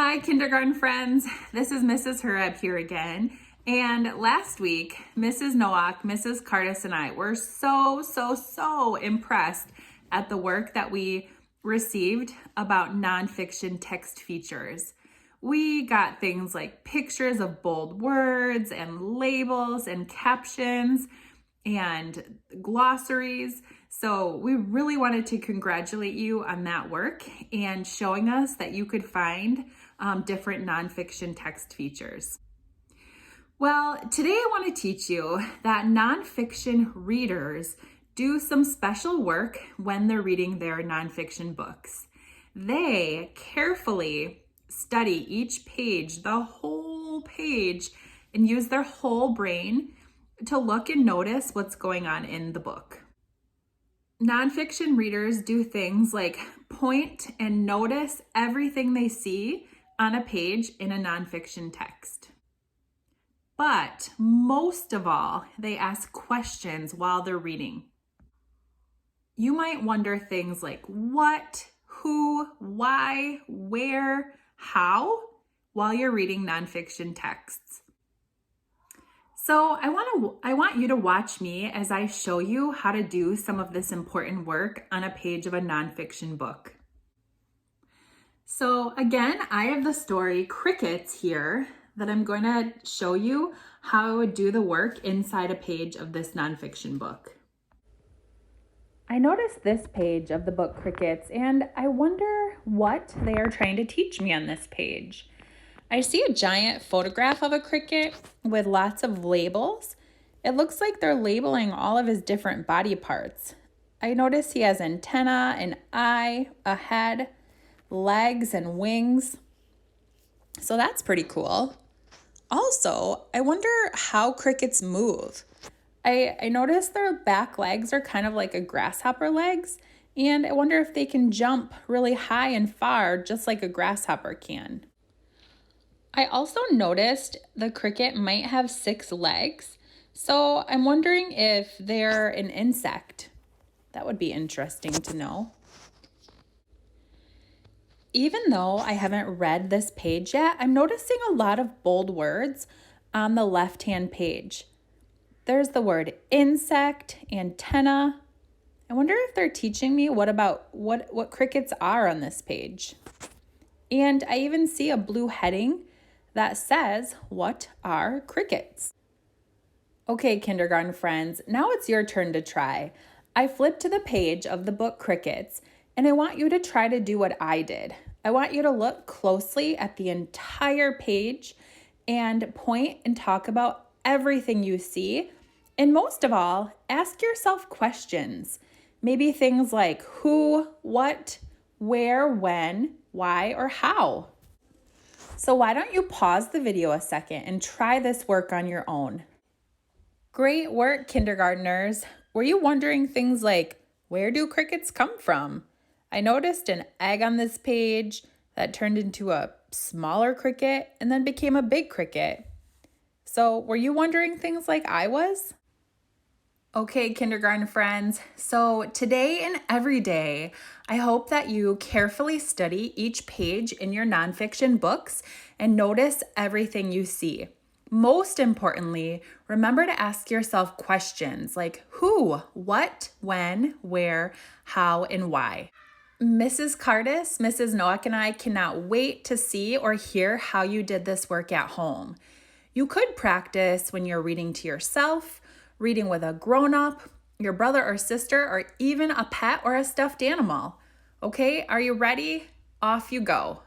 Hi, kindergarten friends. This is Mrs. Hureb here again. And last week, Mrs. Nowak, Mrs. Cardis, and I were so impressed at the work that we received about nonfiction text features. We got things like pictures of bold words and labels and captions and glossaries. So we really wanted to congratulate you on that work and showing us that you could find different nonfiction text features. Well, today I want to teach you that nonfiction readers do some special work when they're reading their nonfiction books. They carefully study each page, the whole page, and use their whole brain to look and notice what's going on in the book. Nonfiction readers do things like point and notice everything they see on a page in a nonfiction text. But most of all, they ask questions while they're reading. You might wonder things like what, who, why, where, how, while you're reading nonfiction texts. So I want you to watch me as I show you how to do some of this important work on a page of a nonfiction book. So again, I have the story Crickets here that I'm going to show you how I would do the work inside a page of this nonfiction book. I noticed this page of the book Crickets and I wonder what they are trying to teach me on this page. I see a giant photograph of a cricket with lots of labels. It looks like they're labeling all of his different body parts. I notice he has antenna, an eye, a head, legs, and wings. So that's pretty cool. Also, I wonder how crickets move. I notice their back legs are kind of like a grasshopper legs, and I wonder if they can jump really high and far just like a grasshopper can. I also noticed the cricket might have 6 legs, so I'm wondering if they're an insect. That would be interesting to know. Even though I haven't read this page yet, I'm noticing a lot of bold words on the left-hand page. There's the word insect, antenna. I wonder if they're teaching me what crickets are on this page. And I even see a blue heading that says, "What are crickets?" Okay, kindergarten friends, now it's your turn to try. I flipped to the page of the book Crickets, and I want you to try to do what I did. I want you to look closely at the entire page and point and talk about everything you see. And most of all, ask yourself questions. Maybe things like who, what, where, when, why, or how. So why don't you pause the video a second and try this work on your own? Great work, kindergartners. Were you wondering things like, where do crickets come from? I noticed an egg on this page that turned into a smaller cricket and then became a big cricket. So were you wondering things like I was? Okay, kindergarten friends, so today and every day, I hope that you carefully study each page in your nonfiction books and notice everything you see. Most importantly, remember to ask yourself questions like who, what, when, where, how, and why. Mrs. Cardis, Mrs. Nowak, and I cannot wait to see or hear how you did this work at home. You could practice when you're reading to yourself, reading with a grown-up, your brother or sister, or even a pet or a stuffed animal. Okay, are you ready? Off you go.